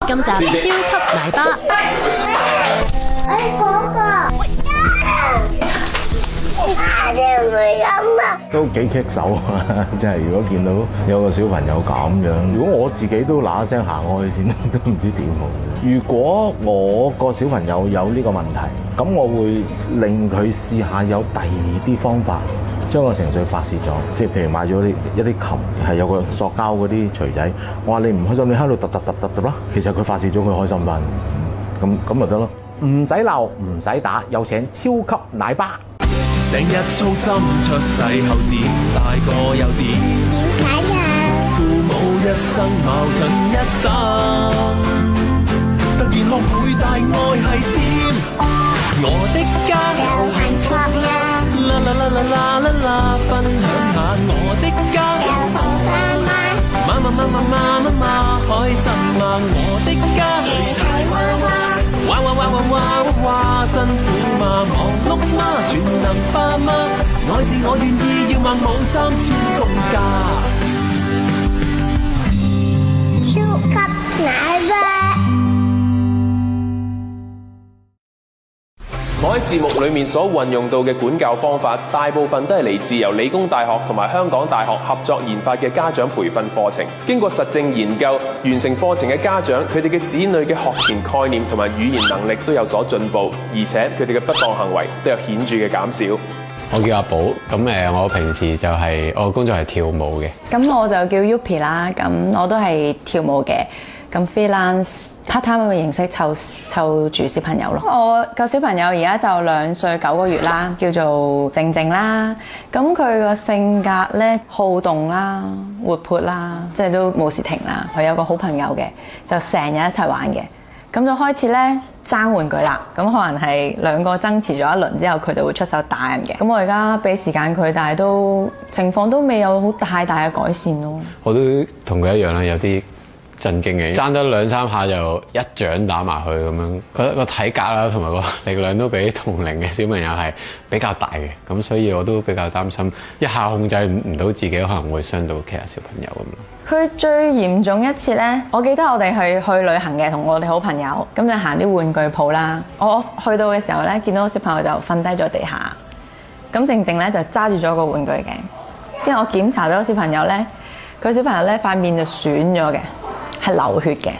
今集超級奶爸。都幾棘手啊！真係，如果見到有個小朋友咁樣，如果我自己都嗱一聲行開先，都唔知點好。如果我個小朋友有呢個問題，咁我會令佢試下有第二啲方法，將個情緒發泄咗。即係譬如買咗一啲琴，係有個塑膠嗰啲錘仔，我話你唔開心，你喺度揼啦。其實佢發泄咗，佢開心翻，咁咪得咯。唔使鬧，唔使打，有請超級奶爸。成日操心出世後點，大個又點？點解呀？父母一生矛盾一生，突然學會大愛係點？我的家有幸福呀！啦啦啦啦啦啦啦，分享下我的家有好爸媽，媽開心啊！我的家齊齊娃娃。哇哇哇哇哇哇哇！辛苦嗎？忙碌嗎？全能爸媽，愛是我願意，要孟母3000公家。超級奶爸。我喺節目裏面所運用到嘅管教方法，大部分都係嚟自由理工大學同埋香港大學合作研發嘅家長培訓課程。經過實證研究，完成課程嘅家長，佢哋嘅子女嘅學前概念同埋語言能力都有所進步，而且佢哋嘅不當行為都有顯著嘅減少。我叫阿寶，咁我平時就我工作係跳舞嘅。咁我就叫 Yupi 啦，咁我都係跳舞嘅。咁 freelance part time 嘅形式湊住小朋友咯。我個小朋友而家就2歲9個月啦，叫做靜靜啦。咁佢個性格咧好動啦、活潑啦，即係都冇時停啦。佢有個好朋友嘅，就成日一齊玩嘅。咁就開始咧爭玩具啦。咁可能係2個爭持咗一輪之後，佢就會出手打人嘅。咁我而家俾時間佢，但係都情況都未有好大嘅改善咯。我都同佢一樣啦，有啲震驚嘅，爭得2-3下就一掌打埋去咁樣，佢個體格啦同埋個力量都比同齡嘅小朋友係比較大嘅，咁所以我都比較擔心，一下控制唔到自己，可能會傷到其他小朋友咁咯。佢最嚴重一次呢，我記得我哋去旅行嘅，同我哋好朋友，咁就行啲玩具鋪啦。我去到嘅時候呢，見到個小朋友就瞓低咗地下，咁靜靜呢就揸住咗個玩具嘅，跟住我檢查咗小朋友呢，佢小朋友呢塊面就損咗嘅。係流血嘅。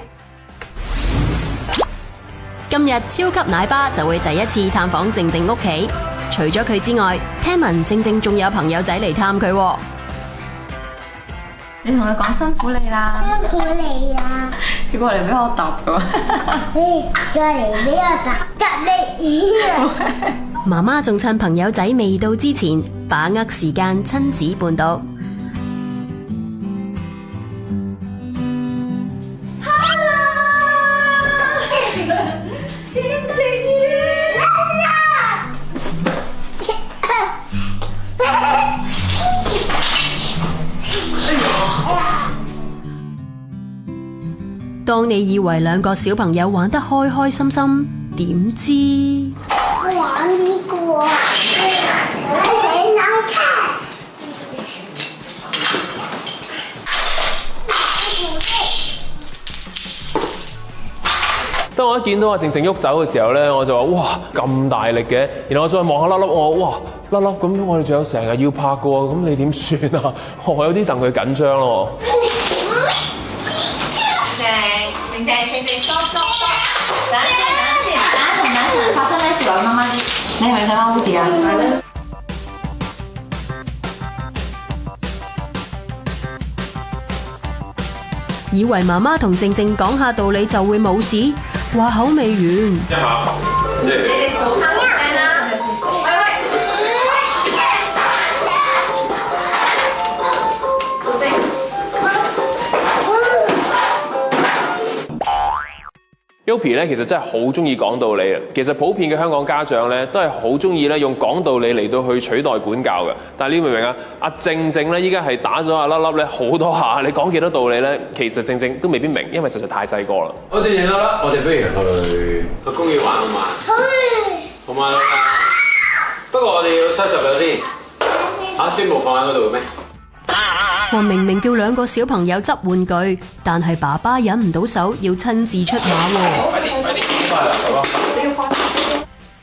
今日超級奶爸就會第一次探訪靜靜屋企，除咗佢之外，聽聞靜靜仲有朋友仔嚟探佢喎。你同佢講辛苦你啦，辛苦你啊！佢過嚟俾我揼㗎。再嚟俾我揼你。媽媽仲趁朋友仔未到之前，把握時間親子伴讀。當你以為2個小朋友玩得開開心心，點知我玩呢個，當我一見到阿靜靜喐手嘅時候咧，我就話：哇，咁大力嘅！然後我再望下粒粒，我話：哇，粒粒咁，我哋仲有成日要拍嘅喎，咁你點算啊？我有啲戥佢緊張咯。靜靜 stop， 等一陣，發生咩事？我媽媽知。你係咪想媽媽啲啊？以為媽媽同靜靜講下道理就會冇事，話口未完。一下，即係。你哋數下聲啦。Yupi 咧其實真係好中意講道理啊！其實普遍嘅香港家長咧都係好中意咧用講道理嚟到去取代管教嘅。但係你明唔明啊？阿靜靜咧依家係打咗阿粒粒咧好多下，你講幾多道理咧，其實靜靜都未必明，因為實在太細個啦。我靜靜粒粒，我哋不如去公園玩好嘛？好嘛？不過我哋要收拾咗先。嚇，積木放喺嗰度嘅咩？話明明叫兩個小朋友執玩具，但係爸爸忍唔到手，要親自出馬喎。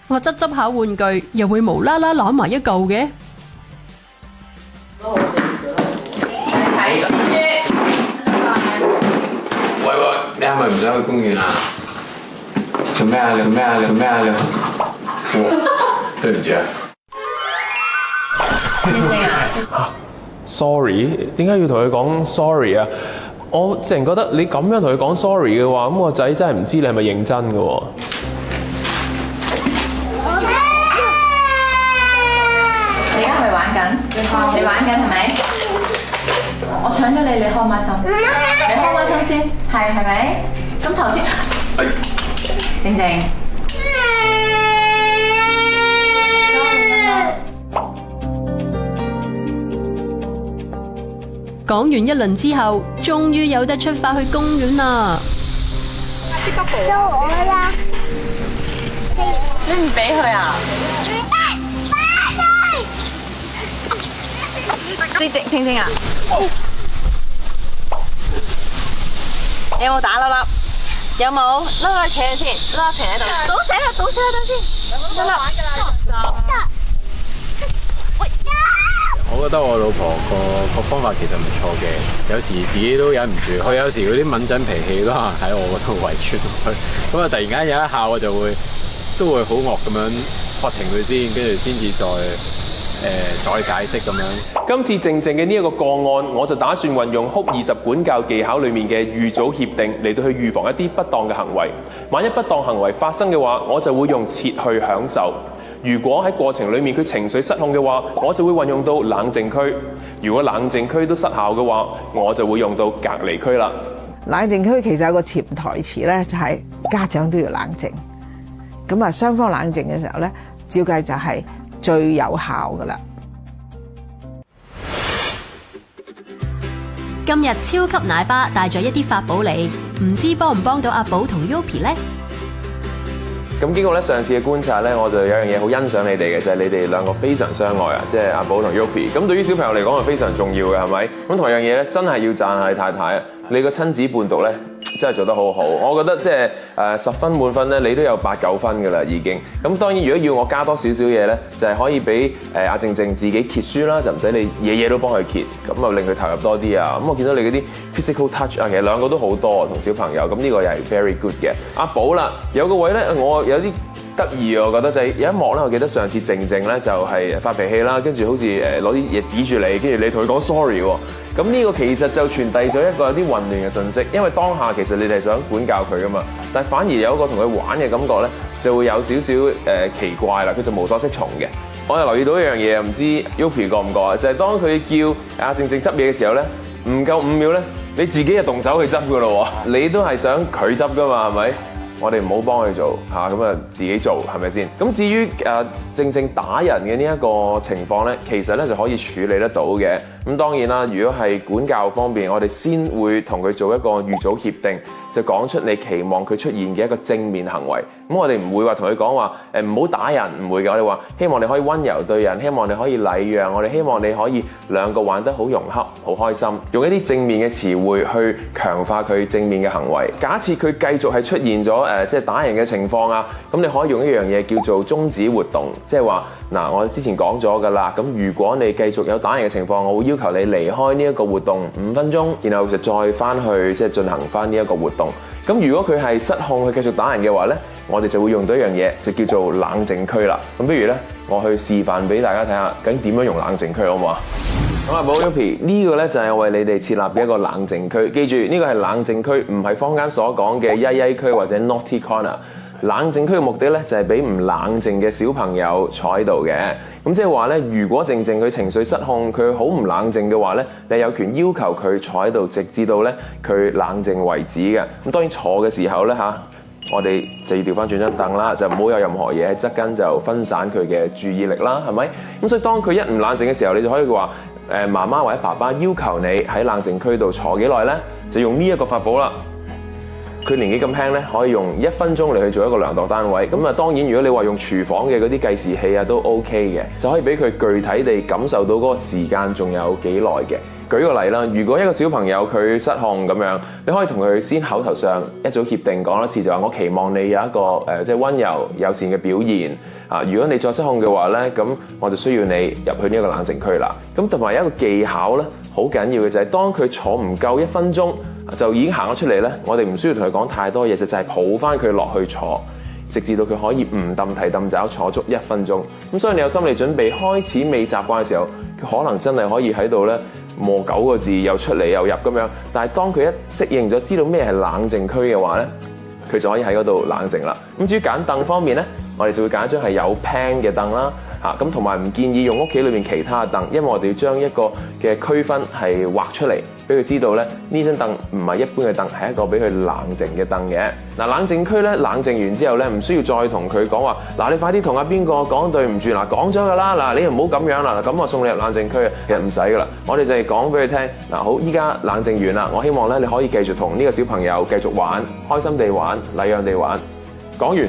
話執下玩具，又會無啦啦攬埋一嚿嘅。睇書。喂，你係咪唔想去公園啊？做咩啊？你對唔住啊。Sorry， 點解要同佢講 sorry 啊？我淨係覺得你咁樣同佢講 sorry 嘅話，咁個仔真係唔知你係咪認真嘅喎。你而家係咪玩緊？你玩緊係咪？我搶咗你，你開唔開心？你開唔開心先？係咪？咁頭先，靜靜。講完一輪之後，終於有得出發去公園啦！到我啦！你唔俾佢啊？靜靜啊！你有冇打粒粒？有冇？粒粒企喺先，粒粒停喺度。倒瀉喺度先。得啦。我覺得我老婆個方法其實唔錯嘅，有時自己都忍唔住，佢有時嗰啲敏感脾氣都可能喺我嗰度遺傳落去，咁啊突然間有一下我就會好惡咁樣罰停佢先，跟住先至再解釋咁樣。今次靜靜嘅呢一個個案，我就打算運用HOPE 20管教技巧裡面嘅預早協定嚟到去預防一啲不當嘅行為。萬一不當行為發生嘅話，我就會用撤去享受。如果喺過程裡面佢情緒失控嘅話，我就會運用到冷靜區。如果冷靜區都失效嘅話，我就會用到隔離區啦。冷靜區其實有個潛台詞咧，就係家長都要冷靜。咁啊，雙方冷靜嘅時候咧，照計就係最有效噶啦。今日超級奶爸帶咗一啲法寶嚟，唔知幫唔幫到阿寶同 Yopi 呢？咁經過咧上次嘅觀察咧，我就有樣嘢好欣賞你哋嘅，就係你哋兩個非常相愛啊，即係阿寶同 Yopi。咁對於小朋友嚟講係非常重要嘅，係咪？咁同樣嘢咧，真係要讚下你太太啊！你個親子伴讀咧，真係做得好好。我覺得即係10分滿分咧，你都有8、9分㗎啦已經。咁當然如果要我加多少少嘢咧，就係可以俾阿靜靜自己揭書啦，就唔使你嘢都幫佢揭，咁啊令佢投入多啲啊。咁我見到你嗰啲 physical touch 啊，其實兩個都好多同小朋友，咁呢個又係 very good 嘅。阿寶啦，有個位咧，我有啲得意啊，我覺得就係有一幕咧，我記得上次靜靜咧就係發脾氣啦，跟住好似攞啲嘢指住你，跟住你同佢講 sorry 喎。咁呢個其實就傳遞咗一個有啲混亂嘅信息，因為當下其實你哋想管教佢噶嘛，但係反而有一個同佢玩嘅感覺咧，就會有少少奇怪啦，佢就無所適從嘅。我又留意到一樣嘢，唔知 Yopi 覺唔覺啊？就係當佢叫阿靜靜執嘢嘅時候咧，唔夠5秒咧，你自己就動手去執噶咯喎，你都係想佢執噶嘛，係咪？我哋唔好幫佢做嚇，咁啊自己做係咪先？咁至於靜靜打人嘅呢一個情況咧，其實咧就可以處理得到嘅。咁當然啦，如果係管教方面，我哋先會同佢做一個預早協定，就講出你期望佢出現嘅一個正面行為。咁我哋唔會話同佢講話唔好打人，唔會嘅。我哋話希望你可以溫柔對人，希望你可以禮讓，我哋希望你可以兩個玩得好融洽、好開心，用一啲正面嘅詞彙去強化佢正面嘅行為。假設佢繼續係出現咗即係打人嘅情況啊，咁你可以用一樣嘢叫做終止活動，即係話嗱，我之前講咗㗎啦。咁如果你繼續有打人嘅情況，我會要求你離開呢一個活動5分鐘，然後就再翻去即係進行翻呢一個活動。咁如果佢係失控去繼續打人嘅話呢，我哋就會用到一樣嘢，就叫做冷靜區啦。咁不如呢，我去示範俾大家睇下，究竟點樣用冷靜區好唔好啊？咁啊，寶 Yopi 呢個呢就係為你哋設立嘅一個冷靜區。記住呢個係冷靜區，唔係坊間所講嘅曳曳區或者 naughty corner。冷靜區嘅目的咧，就係俾唔冷靜嘅小朋友坐喺度嘅。咁即係話咧，如果靜靜佢情緒失控，佢好唔冷靜嘅話咧，你有權要求佢坐喺度，直至到咧佢冷靜為止嘅。咁當然坐嘅時候咧我哋就要調翻轉張凳啦，就唔好有任何嘢喺側跟就分散佢嘅注意力啦，係咪？咁所以當佢一唔冷靜嘅時候，你就可以話媽媽或者爸爸要求你喺冷靜區度坐幾耐咧，就用呢一個法寶啦。佢年紀咁輕咧，可以用1分鐘嚟去做一個量度單位。咁啊，當然如果你話用廚房嘅嗰啲計時器啊，都 OK 嘅，就可以俾佢具體地感受到嗰個時間仲有幾耐嘅。舉個例啦，如果一個小朋友佢失控咁樣，你可以同佢先口頭上一早協定講一次，就話我期望你有一個即係溫柔友善嘅表現啊。如果你再失控嘅話咧，咁我就需要你入去呢一個冷靜區啦。咁同埋有一個技巧咧，好緊要嘅就係當佢坐唔夠1分鐘就已經行咗出嚟咧，我哋唔需要同佢講太多嘢，就係抱翻佢落去坐，直至到佢可以唔揼提揼爪坐足1分鐘。咁所以你有心理準備，開始未習慣嘅時候，佢可能真係可以喺度咧磨9個字又出嚟又入咁樣。但係當佢一適應咗，知道咩係冷靜區嘅話咧，佢就可以喺嗰度冷靜啦。咁至於揀凳方面咧，我哋就會揀一張係有 pan 嘅凳啦。咁同埋唔建議用屋企裏面其他嘅凳，因為我哋要將一個嘅區分係畫出嚟，俾佢知道咧呢張凳唔係一般嘅凳，係一個俾佢冷靜嘅凳嘅。嗱，冷靜區咧冷靜完之後咧，唔需要再同佢講話，嗱你快啲同阿邊個講對唔住，嗱講咗㗎啦，嗱你唔好咁樣啦，咁我送你入冷靜區啊，其實唔使㗎啦，我哋就係講俾佢聽，嗱好，依家冷靜完啦，我希望咧你可以繼續同呢個小朋友繼續玩，開心地玩，禮讓地玩，講完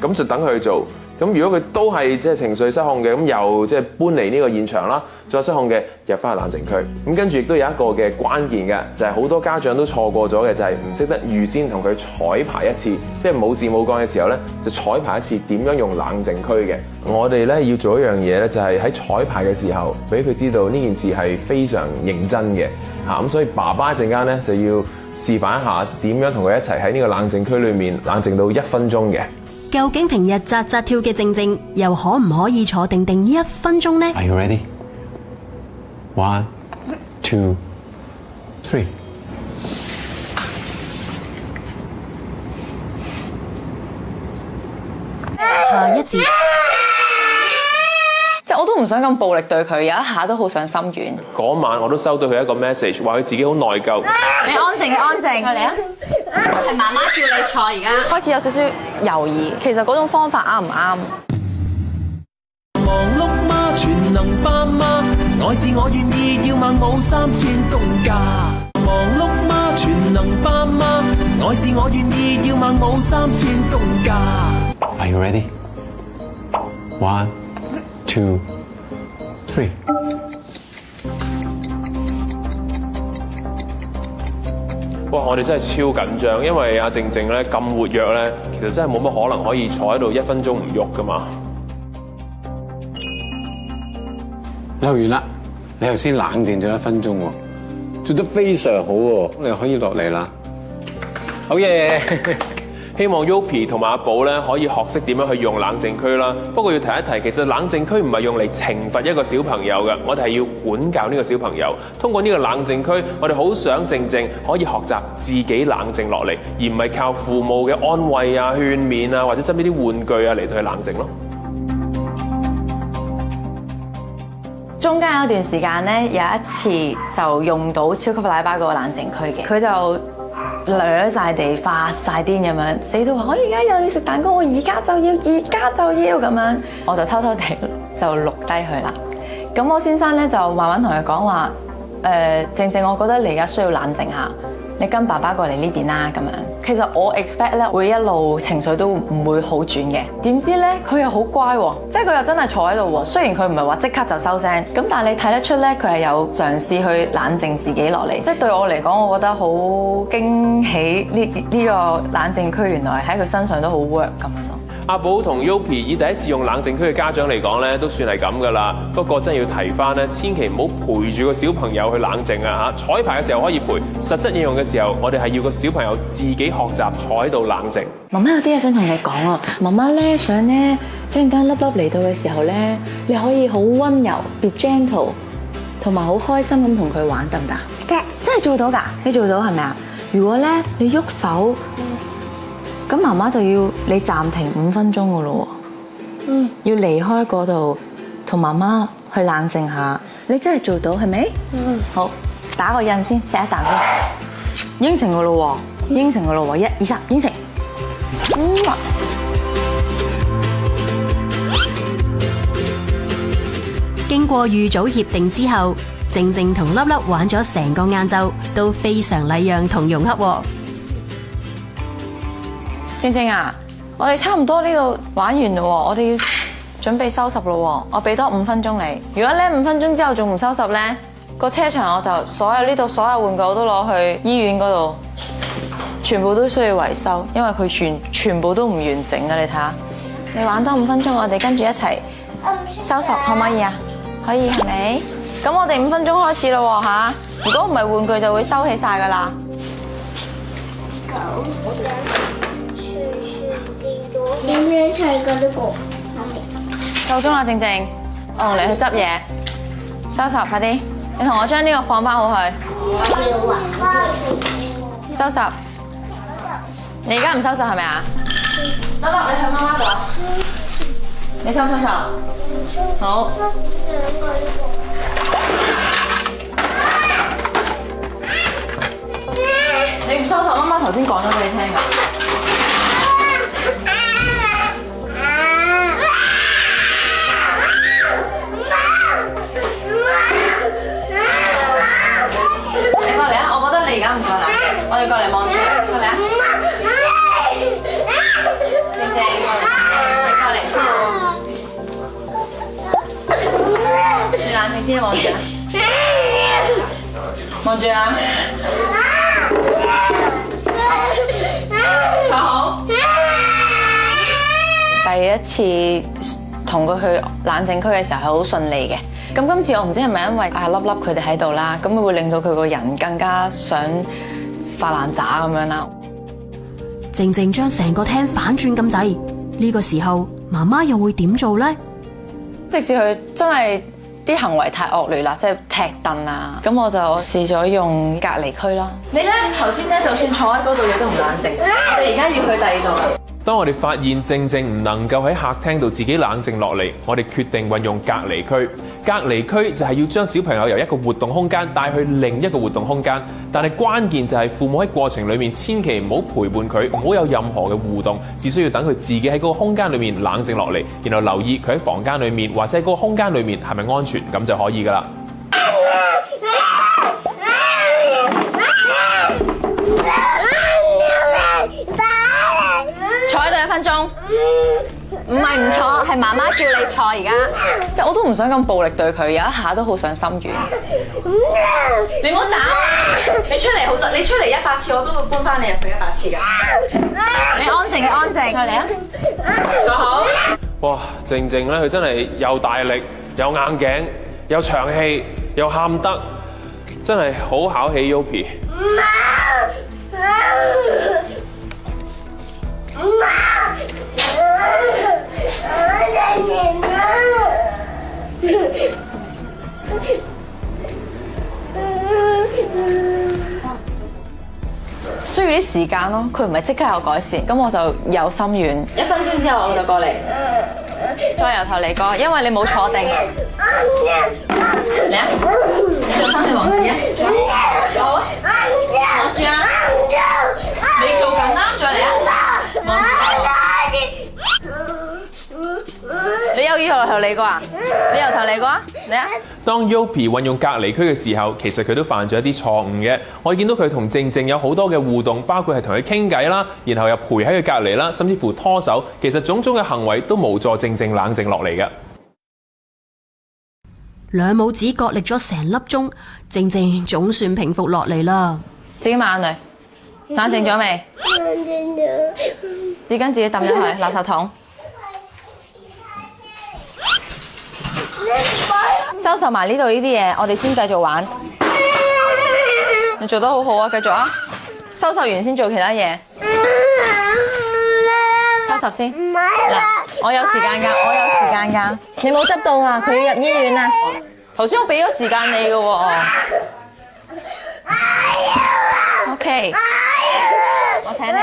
咁就等佢去做。咁如果佢都係即係情緒失控嘅，咁又即係搬離呢個現場啦，再失控嘅入翻去冷靜區。咁跟住亦都有一個嘅關鍵嘅，就係好多家長都錯過咗嘅，就係唔識得預先同佢彩排一次，即係冇事冇幹嘅時候咧，就彩排一次點樣用冷靜區嘅。我哋咧要做一樣嘢咧，就係喺彩排嘅時候，俾佢知道呢件事係非常認真嘅嚇。咁所以爸爸一陣間咧就要示範一下點樣同佢一齊喺呢個冷靜區裏面冷靜到1分鐘嘅。究竟平日扎扎跳嘅靜靜，又可唔可以坐定定1分鐘呢？ Are you ready? 1, 2, 3。下一節，即係我都唔想咁暴力對佢，有一下都好想心軟。嗰晚我都收到佢一個 message， 話佢自己好內疚。你安靜，安靜。嚟啊！係媽媽叫你坐，而家開始有少少猶豫，其實嗰種方法啱唔啱？忙碌嗎？全能爸媽，愛是我願意，要萬冇3000公價。忙碌嗎？全能爸媽，愛是我願意，要萬冇3000公價。Are you ready? 1, 2, 3。哇！我哋真係超緊張，因為阿靜靜咧咁活躍咧，其實真係冇乜可能可以坐喺度1分鐘唔喐噶嘛。你學完啦，你頭先冷靜咗1分鐘喎，做得非常好喎，你可以落嚟啦。好嘢！希望 Yopi 同埋阿寶咧可以學識點樣去用冷靜區啦。不過要提一提，其實冷靜區唔係用嚟懲罰一個小朋友嘅，我哋係要管教呢個小朋友。通過呢個冷靜區，我哋好想靜靜可以學習自己冷靜落嚟，而唔係靠父母嘅安慰啊、勸勉啊，或者身邊啲玩具啊嚟到去冷靜咯。中間有一段時間咧，有一次就用到超級奶爸嗰個冷靜區嘅，佢就掠晒地發晒癲咁樣，死到話我而家又要食蛋糕，我而家就要咁樣，我就偷偷地就錄低佢啦。咁我先生咧就慢慢同佢講話，靜靜，我覺得你而家需要冷靜下，你跟爸爸過嚟呢邊啦咁樣。其實我 expect 咧會一路情緒都唔會好轉嘅，點知咧佢又好乖喎，即係佢又真係坐喺度喎。雖然佢唔係話即刻就收聲，咁但係你睇得出咧佢係有嘗試去冷靜自己落嚟。即係對我嚟講，我覺得好驚喜呢個冷靜區原來喺佢身上都好 work 咁樣咯。阿寶同 Yopi 以第一次用冷靜區嘅家長嚟講咧，都算係咁噶啦。不過真係要提翻咧，千祈唔好陪住個小朋友去冷靜啊嚇！彩排嘅時候可以陪，實質應用嘅時候，我哋係要個小朋友自己學習坐喺度冷靜。媽媽有啲嘢想同你講啊！媽媽咧想咧，一陣間粒粒嚟到嘅時候咧，你可以好溫柔 be gentle， 同埋好開心咁同佢玩，得唔得？得，真係做到㗎！你做到係咪啊？如果咧你喐手，咁媽媽就要你暫停5分鐘㗎咯喎。要離開嗰度，同媽媽去冷靜下。你真係做到係咪？好，打個印先，錫一啖先。應承㗎咯喎，應承㗎咯喎，1、2、3，應承。經過預早協定之後，靜靜同粒粒玩咗成個晏晝，都非常禮讓同融洽喎。正正啊，我哋差唔多呢度玩完啦喎，我哋要準備收拾咯喎，我俾多5分鐘你。如果咧5分鐘之後仲唔收拾咧，個車場我就呢度所有玩具我都攞去醫院嗰度，全部都需要維修，因為佢全部都唔完整嘅。你睇下，你玩多5分鐘，我哋跟住一齊收拾，可唔可以啊？可以係咪？咁我哋5分鐘開始咯喎嚇，如果唔係玩具就會收起晒噶啦。點樣砌㗎呢個？夠鐘啦，靜靜，我同你去執嘢，收拾快啲。你同我將呢個放翻好去，收拾。你而家唔收拾係咪啊？得啦，你去媽媽度。你收唔收拾？好。你唔收拾，媽媽頭先講咗俾你聽㗎。你過嚟啊！我覺得你而家唔夠冷靜，我哋過嚟望住你，過嚟啊！靜靜過嚟，你過嚟先。你冷靜啲，望住啊！望住啊！坐好。第一次同佢去冷靜區嘅時候係好順利嘅。咁今次我唔知係咪因為粒粒佢哋喺度啦，咁會令到佢個人更加想發爛渣咁樣啦。靜靜將成個廳反轉咁滯，呢個時候媽媽又會點做呢？直至佢真係啲行為太惡劣啦，即係踢凳啊，咁我就試咗用隔離區啦。你咧頭先咧就算坐喺嗰度，你都唔冷靜。我哋而家要去第二度。當我哋發現靜靜唔能夠喺客廳度自己冷靜落嚟，我哋決定運用隔離區。隔離區就係要將小朋友由一個活動空間帶去另一個活動空間，但係關鍵就係父母喺過程裡面千祈唔好陪伴佢，唔好有任何嘅互動，只需要等佢自己喺嗰個空間裡面冷靜落嚟，然後留意佢喺房間裡面或者喺嗰個空間裡面係咪安全，咁就可以㗎啦。坐喺度1分鐘，唔係唔坐，係媽媽叫你坐而家。即係我都唔想咁暴力對佢，有一下都好想心軟。你唔好打，你出嚟好多，你出嚟100次我都會搬翻你入去100次㗎。你安靜，安靜。再嚟啊！坐好。哇，靜靜咧，佢真係又大力，又硬頸，又長氣，又喊得，真係好考起 Yopi。需要啲時間咯，佢唔係即刻有改善，咁我就有心軟。1分鐘之後我就過嚟，再由頭嚟過，因為你冇坐定。嚟啊！你做生氣王子啊！做好啊！望住啊！你做緊啦，再嚟啊！望住。你又要由頭嚟過啊？你由頭嚟過啊？嚟啊！當 Yopi 運用隔離區嘅時候，其實佢都犯咗一啲錯誤嘅。我見到佢同靜靜有好多嘅互動，包括係同佢傾偈啦，然後又陪喺佢隔離啦，甚至乎拖手。其實種種嘅行為都無助靜靜冷靜落嚟嘅。兩母子角力咗成粒鐘，靜靜總算平復落嚟啦。自己抹眼淚，冷靜咗未？冷靜咗。紙巾自己抌咗去垃圾桶。收拾埋呢度呢啲嘢，我哋先繼續玩。你做得好好啊，繼續啊！收拾完先做其他嘢。收拾先。嗱，我有時間㗎，我有時間㗎。你冇執到啊？佢要入醫院啊！頭先我俾咗時間你㗎喎。OK。我請你。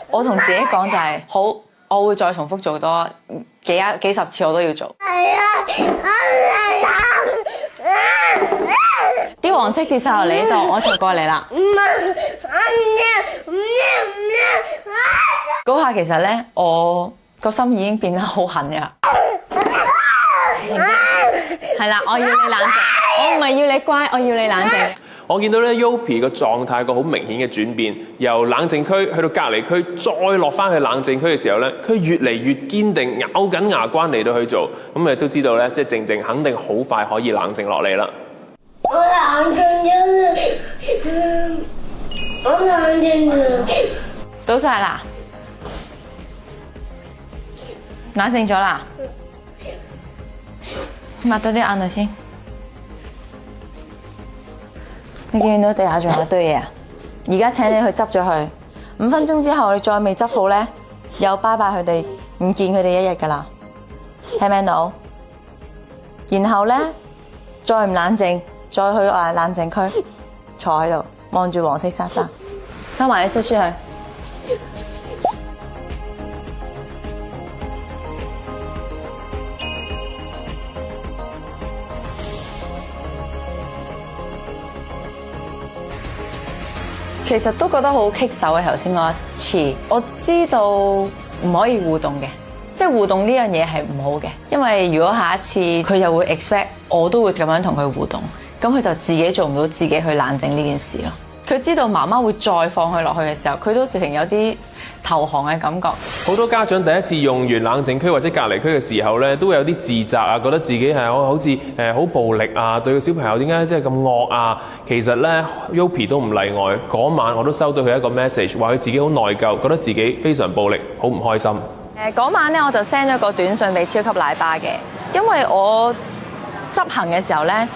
我同自己講就係好，我會再重複做多幾十次，我都要做。啲黃色跌晒落嚟呢度，我就過嚟啦。嗰下其實咧，我個心已經變得好狠㗎啦。係啦，我要你冷靜，我唔係要你乖，我要你冷靜。我見到咧 Yopi 個狀態個好明顯嘅轉變，由冷靜區去到隔離區，再落翻去冷靜區嘅時候咧，佢越嚟越堅定，咬緊牙關嚟到去做。咁誒都知道咧，即係靜靜肯定好快可以冷靜落嚟啦。我冷靜咗啦，我冷靜咗。倒晒啦，冷靜咗啦，抹多啲眼淚先。你見到地下仲有一堆嘢啊？而家請你去執咗佢，5分鐘之後你再未執好咧，又拜拜佢哋，唔見佢哋一日噶啦，聽唔聽到？然後咧再唔冷靜，再去冷靜區坐喺度望住黃色沙沙，收埋啲書去。其實都覺得好棘手嘅，頭先嗰一次，我知道唔可以互動嘅，即係互動呢樣嘢係唔好嘅，因為如果下一次佢又會 expect 我都會咁樣同佢互動，咁佢就自己做唔到自己去冷靜呢件事咯。佢知道媽媽會再放佢落去嘅時候，佢都直情有啲投降嘅感覺。好多家長第一次用完冷靜區或者隔離區嘅時候咧，都會有啲自責啊，覺得自己係好似好暴力啊，對個小朋友點解真係咁惡啊？其實咧 Yopi 都唔例外。嗰晚我都收到佢一個 message， 話佢自己好內疚，覺得自己非常暴力，好唔開心。嗰晚咧我就 send 咗個短信俾超級奶爸嘅，因為我執行嘅時候咧，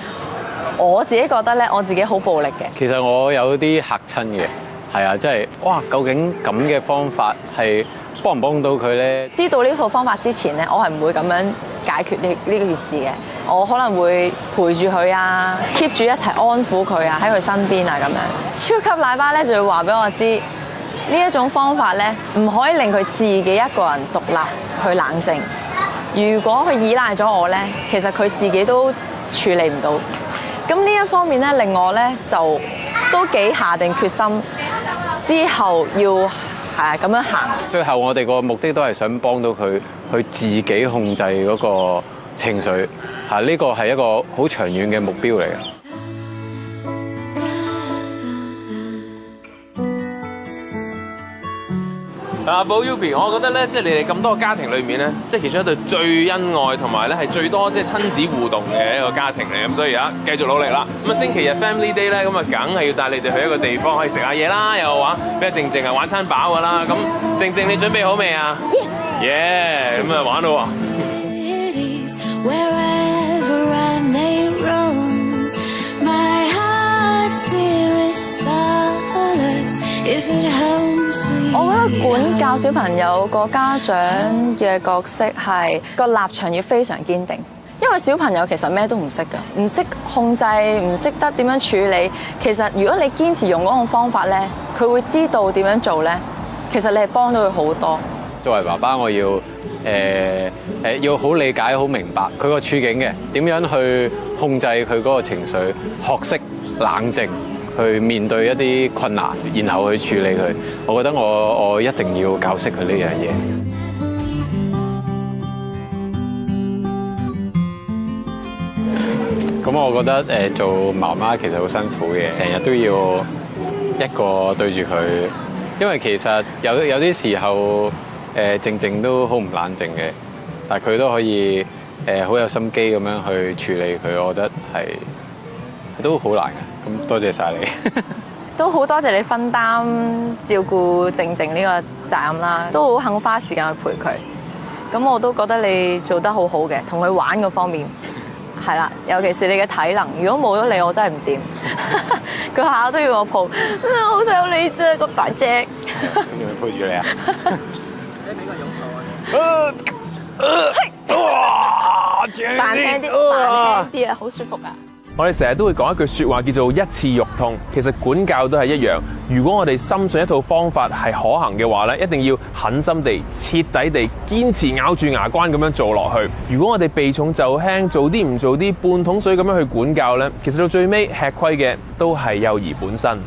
我自己覺得咧我自己好暴力嘅。其實我有啲嚇親嘅，係啊，即係哇，究竟咁嘅方法係幫唔幫到佢咧？知道呢套方法之前咧，我係唔會咁樣解決呢件事嘅。我可能會陪住佢啊 ，keep 住一齊安撫佢啊，喺佢身邊啊咁樣。超級奶爸咧就會話俾我知，呢一種方法咧唔可以令佢自己一個人獨立去冷靜。如果佢依賴咗我咧，其實佢自己都處理唔到。咁呢一方面咧，令我咧就都幾下定決心，之後要係咁樣行。最後我哋個目的都係想幫到佢去自己控制嗰個情緒，呢個係一個好長遠嘅目標嚟嘅。阿寶 Yopi， 我覺得咧，即係你哋咁多個家庭裏面咧，即係其中一對最恩愛同埋咧係最多即係親子互動嘅一個家庭嚟，咁所以而家繼續努力啦。咁啊星期日 Family Day 咧，咁啊梗係要帶你哋去一個地方可以食下嘢啦，又話俾阿靜靜啊玩餐飽噶啦。咁靜靜你準備好未啊 ？Yes， 咁啊玩咯喎！我覺得管教小朋友個家長嘅角色係個立場要非常堅定，因為小朋友其實咩都唔識㗎，唔識控制，唔識得點樣處理。其實如果你堅持用嗰種方法咧，佢會知道點樣做咧。其實你係幫到佢好多。作為爸爸，我要要好理解、好明白佢個處境嘅，點樣去控制佢嗰個情緒，學識冷靜。去面對一啲困難，然後去處理佢。我覺得我一定要教識佢呢樣嘢。咁我覺得做媽媽其實好辛苦嘅，成日都要一個對住佢，因為其實有啲時候靜靜都好唔冷靜嘅，但係佢都可以好有心機咁樣去處理佢，我覺得係都好難嘅。咁多謝晒你，都好多謝你分擔照顧靜靜呢個責任啦，都好肯花時間去陪佢。咁我都覺得你做得好好嘅，同佢玩嗰方面係啦，尤其是你嘅體能。如果冇咗你，我真係唔掂。佢下下都要我抱，好想有你啫，咁大隻。跟住佢抱住你啊！哇！扮輕啲啊，好舒服啊！我哋成日都會講一句説話叫做一次肉痛，其實管教都係一樣。如果我哋深信一套方法係可行嘅話咧，一定要狠心地、徹底地、堅持咬住牙關咁樣做落去。如果我哋避重就輕，做啲唔做啲，半桶水咁樣去管教咧，其實到最尾吃虧嘅都係幼兒本身。